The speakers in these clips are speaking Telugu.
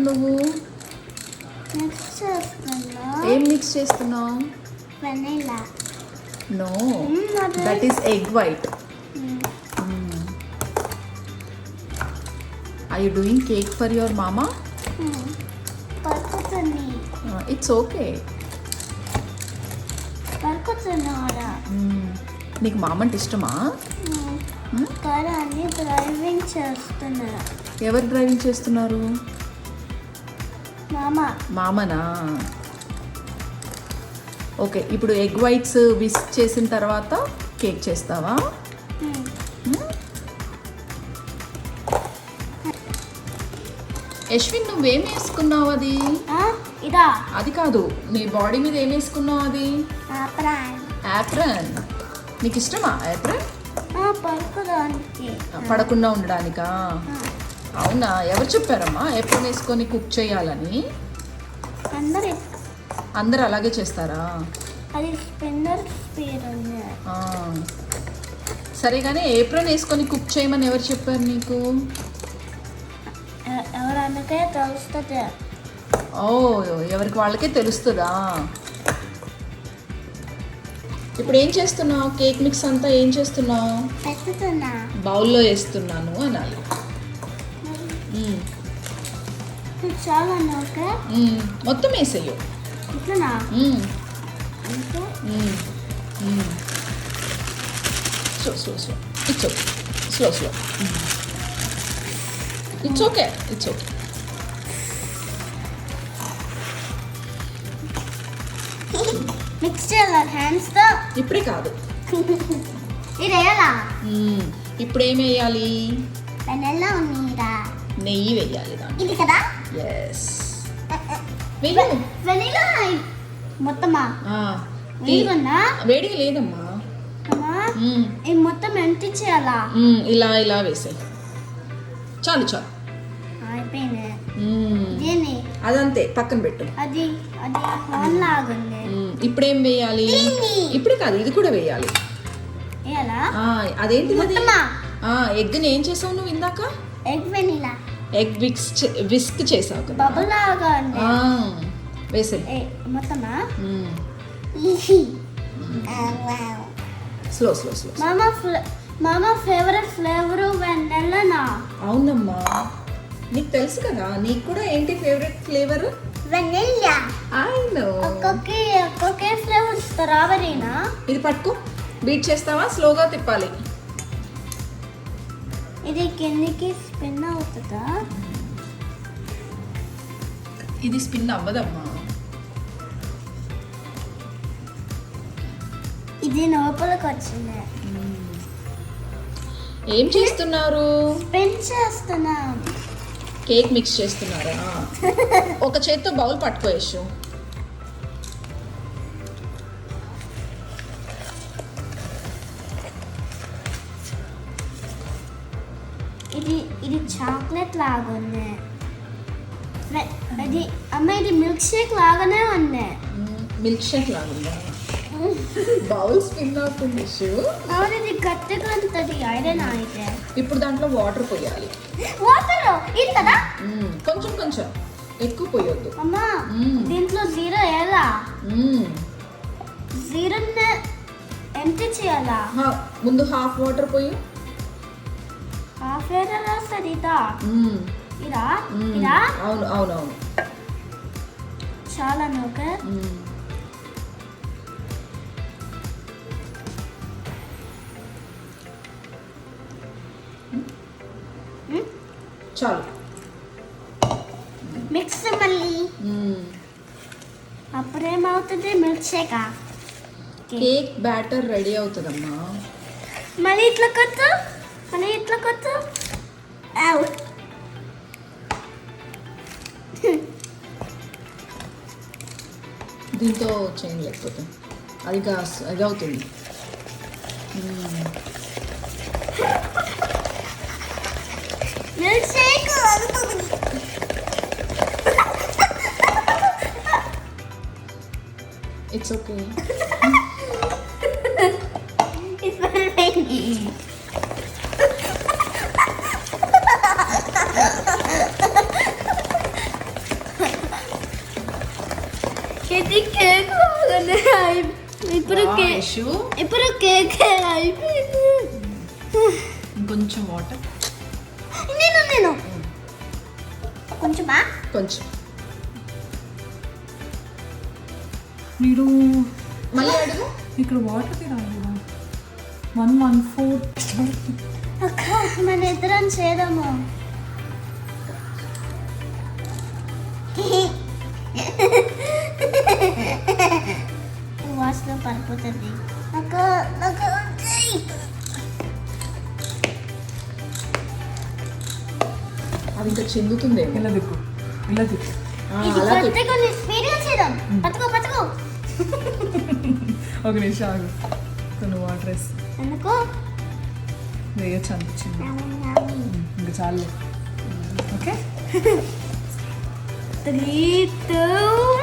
నువ్వు? మిక్స్ చేస్తున్నా. ఏం మిక్స్ చేస్తున్నావు? Vanilla. No, that is egg white. Are you doing cake for your mama? పడుకుతుంది. It's okay. పడుకుతున్నారా? నీకు మామ అంటే ఇష్టమా? కానీ అన్ని డ్రైవింగ్ చేస్తున్నారు. ఎవరు డ్రైవింగ్ చేస్తున్నారు? మామనా? ఓకే, ఇప్పుడు ఎగ్ వైట్స్ విస్క్ చేసిన తర్వాత కేక్ చేస్తావా? యశ్విన్, నువ్వేం వేసుకున్నావు? అది ఇదా? అది కాదు, నీ బాడీ మీద ఏం వేసుకున్నావు? అది యాప్రన్. నీకు ఇష్టమా యాప్రన్? పడకుండా ఉండడానికా? అవునా, ఎవరు చెప్పారమ్మా యాప్రన్ వేసుకొని కుక్ చేయాలని? అందరు అలాగే చేస్తారా? సరే కానీ ఏప్రన్ వేసుకొని కుక్ చేయమని ఎవరు చెప్పారు నీకు? ఎవరన్నకే తెలుస్తుంది. ఓ, ఎవరికి వాళ్ళకే తెలుస్తుందా? ఇప్పుడు ఏం చేస్తున్నావు? కేక్ మిక్స్ అంతా ఏం చేస్తున్నావు? బౌల్లో వేస్తున్నాను అనాలి. మొత్తం వేసేయు. Slow slow slow. It's okay. Slow slow. It's okay. It's okay. Mix చేయాలా హ్యాండ్స్ తో? ఇప్పుడే కాదు. ఇది వేయాలా? ఇప్పుడు ఏం వేయాలి? వెనిలా ఉన్నీరా? నెయ్యి వేయాలి దాంట్లో. ఇది కదా? yes. వెయ్యి. వెనిలా మొత్తమా? వేడిగా వేడిగా లేదమ్మా. ఇది మొత్తం ఎంటీ చేయాలా? ఇలా ఇలా వేసాయి. చాలు చాలు. అయిపోయింది. అదంతే, పక్కన పెట్టు. అది అది హాన్ లాగుంది. ఇప్పుడేం వేయాలి? ఇప్పుడే కాదు, ఇది కూడా వేయాలి. అదేంటి? ఎగ్ని ఏం చేసావు నువ్వు ఇందాక? Egg vanilla. ఎగ్ విస్క్ చేసావు కదా? బబుల్ లాగా ఉంది. వేసేయ్ మొత్తమా? Slow slow slow. మామా ఫేవరెట్ ఫ్లేవర్ వెనిలానా? అవునమ్మా, నీకు తెలుసు కదా. నీకు కూడా ఏంటి favourite flavour? Vanilla. I know. ఒక్కొక్క ఫ్లేవర్ స్ట్రాబెరీనా? ఇది పట్టుకో. బీట్ చేస్తావా? స్లోగా తిప్పాలి. ఇది కిందికి స్పిన్ అవుతుందా? ఇది స్పిన్ అవ్వదమ్మా. ఇది లోపలికి వచ్చింది. ఏం చేస్తున్నారు? స్పిన్ చేస్తున్నాం. కేక్ మిక్స్ చేస్తున్నారా? ఒక చేత్తో బౌల్ పట్టుకోవచ్చు. ఇది చాక్లెట్ లాగా ఉంది. ఇది అమ్మ, ఇది మిల్క్ షేక్ లాగానే ఉంది. మిల్క్ షేక్ లాగా ఉందా? బౌల్ స్పిన్ అవుతుంది. అవును, ఇది గట్టిగా ఉంటుంది. ఐరన్ అయితే ఇప్పుడు దాంట్లో వాటర్ పోయాలి. వాటర్ ఇది కదా? కొంచెం కొంచెం, ఎక్కువ పోయొద్దు. అమ్మా, దీంట్లో జీరో ఎలా? జీరో ఎంటీ చేయాలా? ముందు హాఫ్ వాటర్ పోయి. హాఫ్ వాటర్ వస్తుంది. ఇదా? అవును అవును అవును. చాలా ఓకే. చాలు. మిక్స్ మళ్ళీ. అప్పుడేమవుతుంది? మిల్క్ షేకా? కేక్ బ్యాటర్ రెడీ అవుతుందమ్మా. మళ్ళీ ఇట్లా కొట్టు. మళ్ళీ ఇట్లా కొట్టు. దీంతో చేయండి, లేకపోతే అది అది అవుతుంది. Milk shake it's okay. It's very ఇది కేక్ బాగానే ఇప్పుడు కేక్ యశు ఇప్పుడు కేక్ అయిపోయింది. ఇంకొంచెం వాటర్, నేను కొంచెమా కొంచెం. మీరు మళ్ళీ అడుగు. ఇక్కడ వాటర్ రాలేదా? 114 అక్క మన ఇద్దరం చేద్దాము. వాసన పడిపోతుంది. అక్క నాకు అది ఇంకా చెందుతుందేమో. ఇలా దిక్కు, ఇలా దిక్కు. ఇది అలా పడితే కొన్ని స్పీడ్గా చేద్దాం. పట్టుకో ఒక నిమిషం ఆగు. కొన్ని వాటర్ వేసి ఎందుకు వేయచ్చు అనిపించింది. ఇంకా చాలు. ఓకే 3, 2,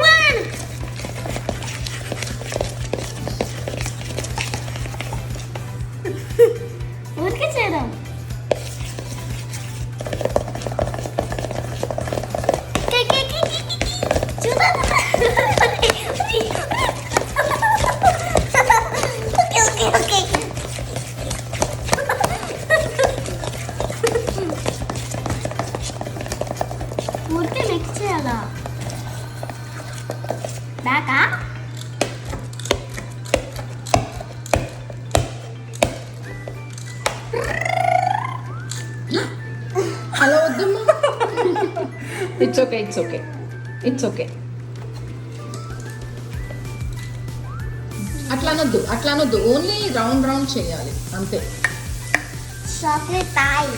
1. ఊరికే చేద్దాం. చూద్దాం. ఓకే ఊరికే మిక్స్ చేయాలా? దాకా అలా వద్దమ్మా. It's okay, it's okay, it's okay. అట్లా అనొద్దు, ఓన్లీ రౌండ్ రౌండ్ చేయాలి అంతే. చాక్లెట్ తాయి.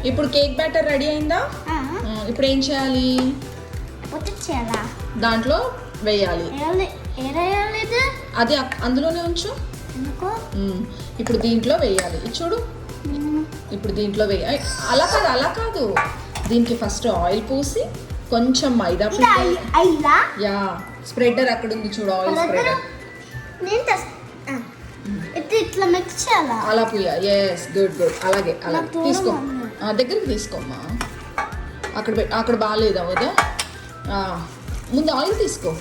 ఇప్పుడు కేక్ బ్యాటర్ రెడీ అయిందా? ఇప్పుడు ఏం చేయాలి? చేయాలా? దాంట్లో వేయాలి. ఏరేయలేదు అది అందులోనే ఉంచు. ఎందుకో ఇప్పుడు దీంట్లో వేయాలి. ఇది చూడు, ఇప్పుడు దీంట్లో వేయాలి. అలా కాదు, దీనికి ఫస్ట్ ఆయిల్ పూసి కొంచెం మైదా పిండి. యా, స్ప్రెడర్ అక్కడ ఉంది చూడు, ఆయిల్ స్ప్రెడర్. ఇట్లా మిక్స్ చేయాలా? అలా పూయా. Yes, good good. అలాగే నాకు దూరం తీసుకో. ఉంది. దగ్గరికి తీసుకోమ్మా. అక్కడ బాగాలేదా ఉదా? ముందు ఆయిల్ తీసుకో.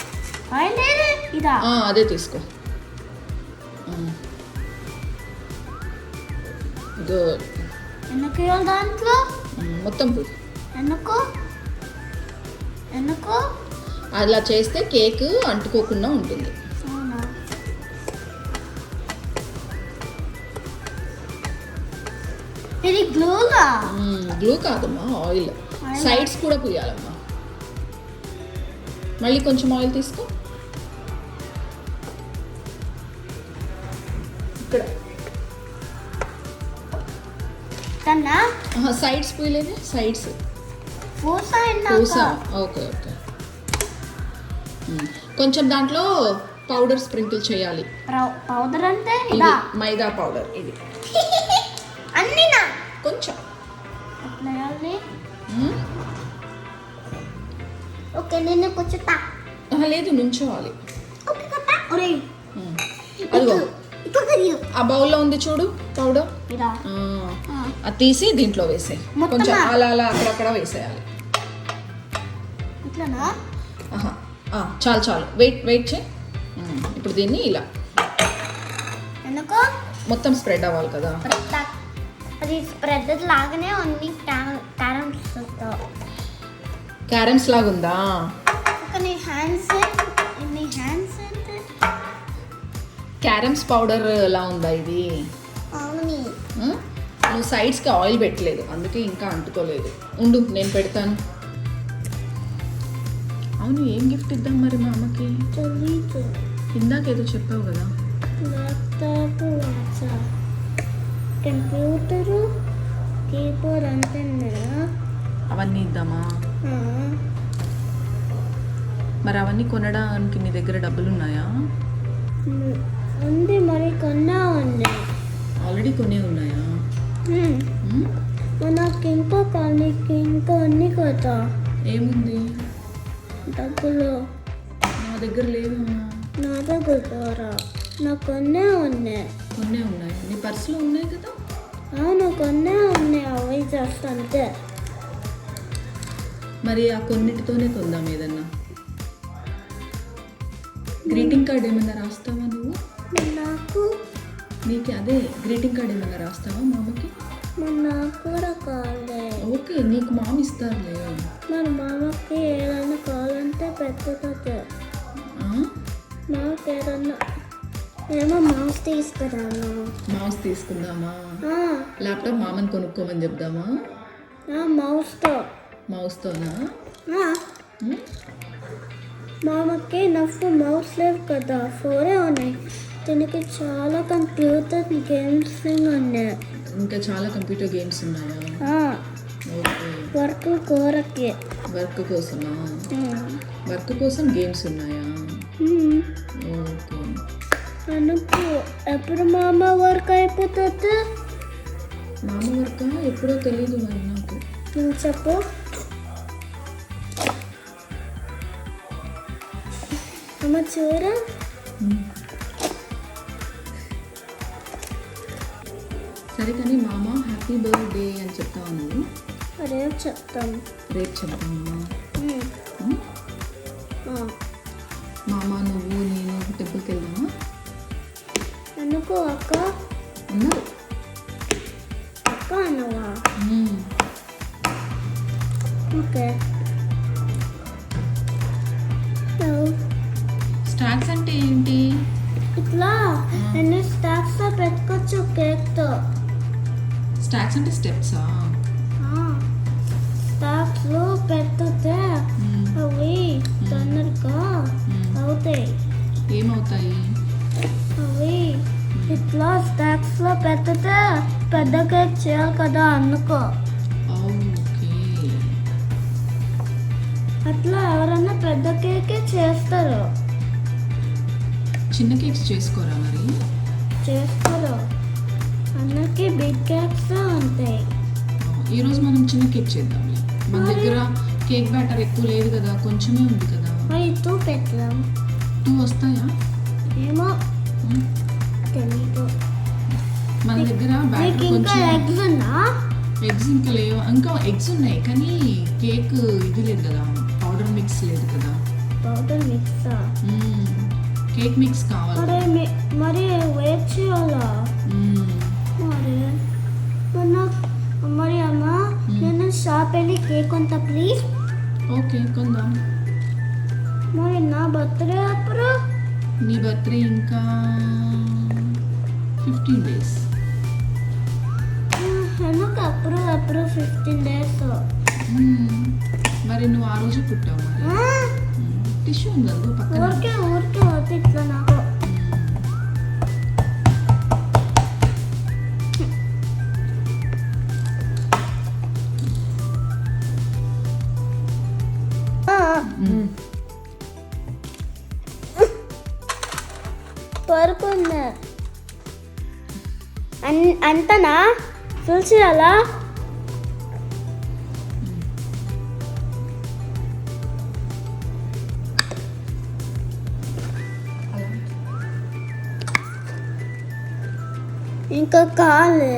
ఆయిల్ ఇదా? అదే తీసుకో. గుడ్. ఎందుకు వేయాలి దాంట్లో? మొత్తం పూయి. ఎందుకు అలా చేస్తే కేక్ అంటుకోకుండా ఉంటుంది. అవునా? ఇది గ్లూగా? గ్లూ కాదమ్మా, ఆయిల్. సైడ్స్ కూడా పూయాలమ్మా. మళ్ళీ కొంచెం ఆయిల్ తీసుకో. ఇక్కడ కన్నా సైడ్స్ పూయలేదే, సైడ్స్ పూసా పూసా. Okay okay. కొంచెం దాంట్లో పౌడర్ స్ప్రింకిల్ చేయాలి. పౌడర్ అంటే ఇది ఇదా? మైదా పౌడర్. ఇది అన్నీనా? కొంచెం. అట్లా వేయాలి. ఓకే, నేను కొంచెం లేదు, నుంచోవాలి. మ్మ్. అదిగో ఆ బౌల్లో ఉంది చూడు పౌడర్. ఇదా? అది తీసి దీంట్లో వేసే. మొత్తమా? కొంచెం అలా అక్కడక్కడ వేసేయాలి. ఇట్లానా? చాలు వెయిట్ చేయి. ఇప్పుడు దీన్ని ఇలా ఎందుకు? మొత్తం స్ప్రెడ్ అవ్వాలి కదా. అది స్ప్రెడ్ లాగానే ఉంది. క్యారమ్స్ లాగా ఉందా? ఒక నీ హ్యాండ్స్ అంటే క్యారమ్స్ పౌడర్ లా ఉందా ఇది? అవును. నువ్వు సైడ్స్కి ఆయిల్ పెట్టలేదు, అందుకే ఇంకా అంటుకోలేదు. ఉండు, నేను పెడతాను. అవును, ఏం గిఫ్ట్ ఇద్దాం మరి మా అమ్మకి? తెలీదు. ఇందాకేదో చెప్పావు కదా. ల్యాప్టాప్, కంప్యూటరు, కీబోర్డ్ అంతే. అవన్నీ ఇద్దామా? మరి అవన్నీ కొనడానికి నీ దగ్గర డబ్బులు ఉన్నాయా? ఉంది, మరి కొన్నా ఉంది. ఆల్రెడీ కొనే ఉన్నాయా? నాకు ఇంకా అన్ని కదా. ఏముంది? డబ్బులు నా దగ్గర లేవమ్మా. నా దగ్గర నాకు కొన్నే ఉన్నాయి. కొన్ని ఉన్నాయి, నీ పర్సులో ఉన్నాయి కదా. అవును కొన్నే ఉన్నాయి, అవి జస్ట్ అంతే. మరి ఆ కొన్నిటితోనే కొందాం ఏదన్నా. గ్రీటింగ్ కార్డ్ ఏమన్నా రాస్తావా నువ్వు? నాకు నీకు అదే గ్రీటింగ్ కార్డ్ ఏమన్నా రాస్తావా మామకి? నాకు కూడా కావాలి. ఓకే, నీకు మామ ఇస్తారులే. మరి మామకి ఏదైనా కావాలంటే పెద్దది. మామకి ఏదన్నా ఏమో మౌస్ తీసుకురాను. మౌస్ తీసుకుందామా? ల్యాప్టాప్ మామని కొనుక్కోమని చెప్దామా? మౌస్తో. మౌస్తోనా? మామకి నవ్వు మౌస్ లేవు కదా, 4 ఉన్నాయి. దీనికి చాలా కంప్యూటర్ గేమ్స్ ఉన్నాయి. ఇంకా చాలా కంప్యూటర్ గేమ్స్ ఉన్నాయా? ఓకే. వర్క్ కోరకి. వర్క్ కోసమా? వర్క్ కోసం గేమ్స్ ఉన్నాయా? ఓకే. అనుకు ఎప్పుడు మామ వర్క్ అయిపోతుంది? మామ వర్క్ ఎప్పుడో తెలియదు మరి నాకు. నువ్వు చెప్పు. అమ్మ చూడ. సరే కానీ మామ హ్యాపీ బర్త్డే అని చెప్తావా నువ్వు? రేపు చెప్తాను. రేపు చెప్తామా? మామ నువ్వు నేను టెంపుల్కి వెళ్దామా? అనుకో అక్క. అన్నారు అక్క అన్నవా? ఓకే. స్టాక్స్ అంటే ఏంటి? ఇట్లా ఎన్ని స్టాక్స్ పెట్టుకోవచ్చు కేక్తో. స్టాక్స్ అంటే స్టెప్సా? స్టాక్స్ పెడితే అవి తొందరగా అవుతాయి. ఏమవుతాయి అవి? ఇట్లా స్టాక్స్లో పెడితే పెద్ద కేక్ చేయాలి కదా అందుకో. ఓకే. అట్లా ఎవరన్నా పెద్ద కేకే చేస్తారు. చిన్న కేక్స్ చేసుకోరా మరి? చేస్తారు. అందరికి బిగ్ కేక్స్ ఉంటాయి. ఈరోజు మనం చిన్న కేక్ చేద్దాం. మన దగ్గర కేక్ బ్యాటర్ ఎక్కువ లేదు కదా, కొంచెమే ఉంది కదా. మరి 2 పెడదాం. 2 వస్తాయా? ఏమో తెలీదు. మన దగ్గర బ్యాటర్ ఇంకా కొంచెం. ఎగ్స్ ఉన్నా? ఎగ్స్ ఇంకా లేవు. ఇంకా ఎగ్స్ ఉన్నాయి కానీ కేక్ ఇది లేదు కదా, పౌడర్ మిక్స్ లేదు కదా. పౌడర్ మిక్సా? కేక్ మిక్స్ కావాలి. మరి వెయిట్ చేయాలా? మరి అమ్మ నేను షాప్ వెళ్ళి కేక్ కొంత ప్లీజ్. ఓకే కొందాం. మరి నా బర్త్డే అప్పుడు? నీ బర్త్డే ఇంకా 15 days. ఎందుకు అప్పుడు 15 days? మరి నువ్వు ఆ రోజు పుట్టావు. మరి టిష్యూ ఉంది పక్కన. ఊరికే వద్దు ఇట్లా నాకు. పరుకుందా అంతనా? ఫుల్ చేయాలా? ఇంకా కాలే.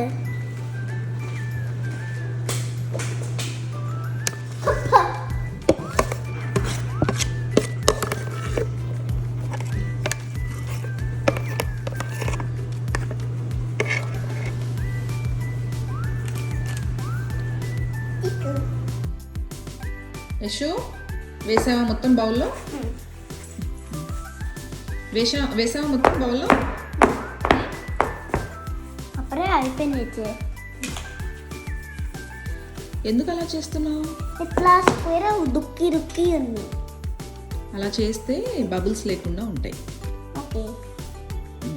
యశు వేసావా మొత్తం బౌల్లో? వేసావా మొత్తం బౌల్లో? అప్పుడే అయిపోయింది. ఎందుకు అలా చేస్తున్నావు? ఇట్లా స్క్వేర్ రుక్కి ఉంది. అలా చేస్తే బబుల్స్ లేకుండా ఉంటాయి. ఓకే.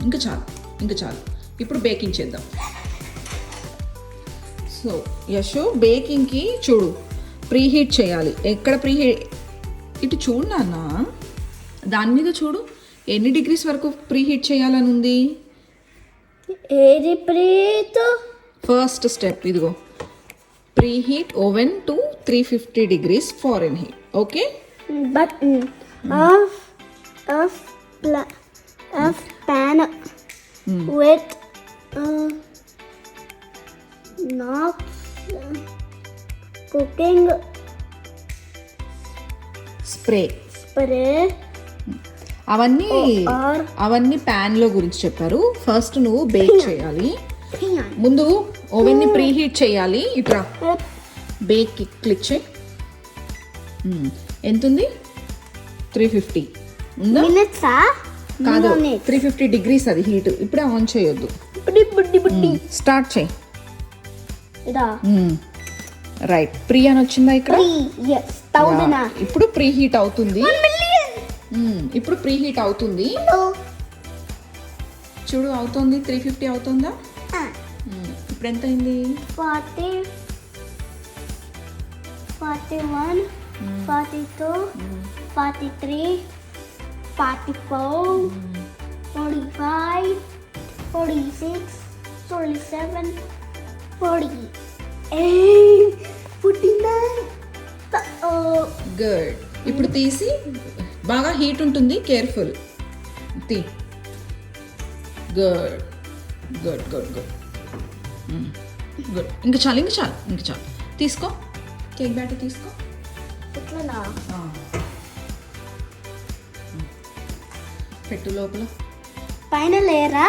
ఇంకా చాలు. ఇప్పుడు బేకింగ్ చేద్దాం. సో యశు బేకింగ్కి చూడు, ప్రీహీట్ చేయాలి. ఎక్కడ ప్రీహీట్? ఇటు చూడు నాన్న, దాని మీద చూడు ఎన్ని డిగ్రీస్ వరకు ప్రీహీట్ చేయాలని ఉంది. ఏది ప్రీహీట్? ఫస్ట్ స్టెప్ ఇదిగో, preheat oven to 350 degrees Fahrenheit. Okay. But of pan pan with not cooking spray spray అవన్నీ or అవన్నీ ప్యాన్లో గురించి చెప్పారు. ఫస్ట్ నువ్వు బేక్ చేయాలి. pan. ముందు ఓవెన్ని ప్రీ హీట్ చేయాలి. ఇట్రా బేక్ క్లిక్ చేయి. ఎంత ఉంది? 350 ఉందా? Minutes కాదు, 350 డిగ్రీస్ అది హీట్. ఇప్పుడే ఆన్ చేయొద్దు. బుడ్డి స్టార్ట్ చేయి. ఇదా రైట్. ప్రీ అని వచ్చిందా ఇక్కడ? yes 1000 ఇప్పుడు ప్రీ హీట్ అవుతుంది. ఇప్పుడు ప్రీ హీట్ అవుతుంది. చూడు అవుతుంది. 350 అవుతుందా? ఇప్పుడు ఎంత అయింది? 40 41 42 43 44 45 46 47 48 49 గుడ్. ఇప్పుడు తీసి బాగా హీట్ ఉంటుంది. కేర్ఫుల్. తీ. Good good good good good. ఇంకా చాలు, ఇంకా చాలు, ఇంకా చాలు. తీసుకో, కేక్ బ్యాటర్ తీసుకో. ఎట్లా పెట్టు లోపల. పైన లేరా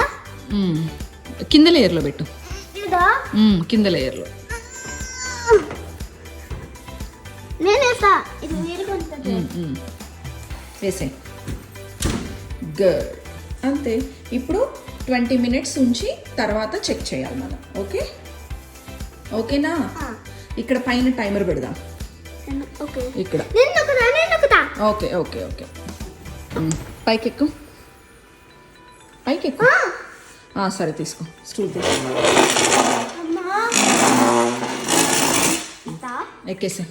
కింద లేయర్లో పెట్టు. ఇదా కింద లేయర్లో. నేనేసా ఇది మీరు కొంచెం వేసే. గుడ్. అంతే. ఇప్పుడు 20 మినిట్స్ ఉంచి తర్వాత చెక్ చేయాలి మనం. ఓకే ఓకేనా? ఇక్కడ పైన టైమర్ పెడదాం. ఓకే ఇక్కడ. నేను ఓకే ఓకే ఓకే. పైకెక్కు, పైకెక్కు. సరే తీసుకో, స్టూల్ తీసుకో. ఎక్కేసే.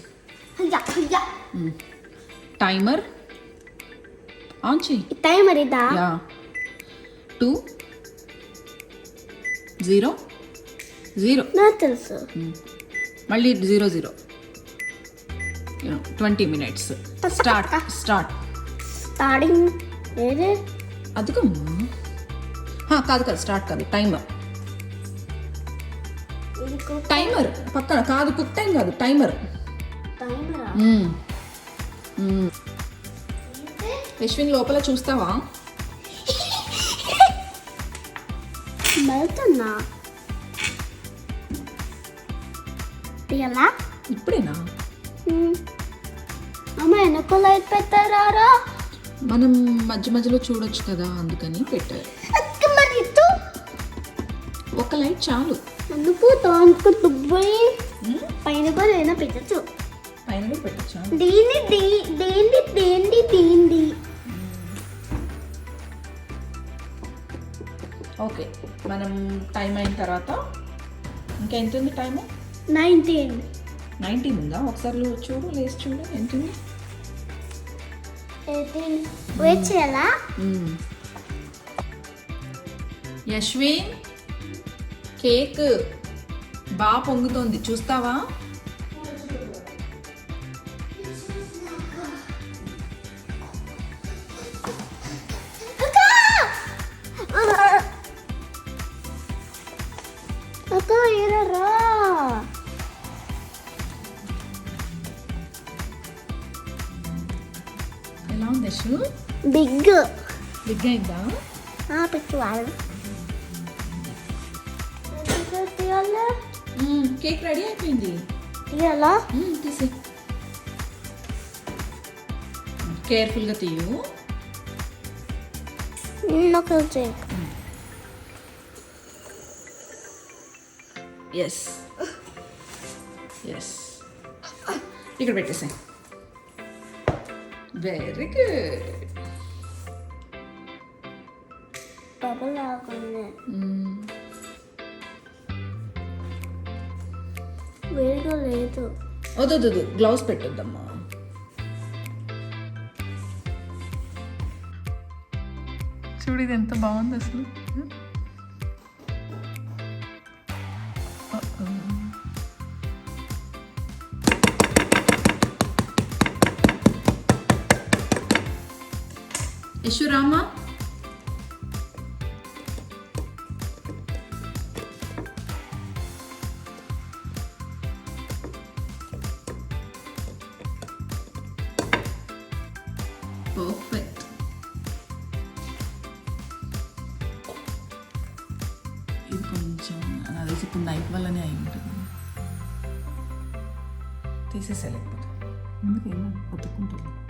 టైమర్ ఆన్ చెయ్యి. టైమర్ ఇదా? యా. 2 0 0. నాకు తెలుసు. మళ్ళీ 0 0. 20 మినిట్స్. Start start. స్టార్టింగ్ ఏదే అదిగమ్మా. కాదు కాదు, స్టార్ట్ కాదు, టైమర్. ఇది టైమర్ పక్కన కాదు, కుక్ టైం కాదు, టైమర్. టైమరా? యశ్విన్ లోపల చూస్తావా? వెళ్తున్నా. తీయాలా? ఇప్పుడేనా? అమ్మ వెనక లైట్ పెట్టారా? మనం మధ్య మధ్యలో చూడొచ్చు కదా, అందుకని పెట్టారు. మరి ఒక లైట్ చాలు. అందుకు దానికి దుబ్బయి పైన కూడా ఏదైనా పెట్టచ్చు. పైన కూడా పెట్టచ్చా? దేంది ఓకే. మనం టైం అయిన తర్వాత ఇంకా ఎంత ఉంది టైము? 19 ఉందా? ఒకసారి చూడు, లేసి చూడు ఎంత ఉంది. 18 వెయిట్ చేయాలా? యశ్విన్ కేక్ బాగా పొంగుతోంది, చూస్తావా? అక్క ఏరా ఎలా ఉంది యశు? బిగ్ అయిందా? పెట్టువాడు. కేక్ రెడీ అయిపోయింది. తీయాలా? తీసే. కేర్ఫుల్గా తీయు. నాకు చేక్. Yes yes. ఇక్కడ పెట్టేసాయి. Very good. బబుల్ లాగుంది. వేడిగా లేదు. వద్దు గ్లౌస్ పెట్టొద్దమ్మా. చూడు ఇది ఎంత బాగుంది అసలు. యశురామా ఇది కొంచెం నాకు తెలిసి ఇప్పుడు నైట్ వల్లనే అయి ఉంటుంది. తీసేసేలేకపోతే ఎందుకేమో బతుకుంటుంది.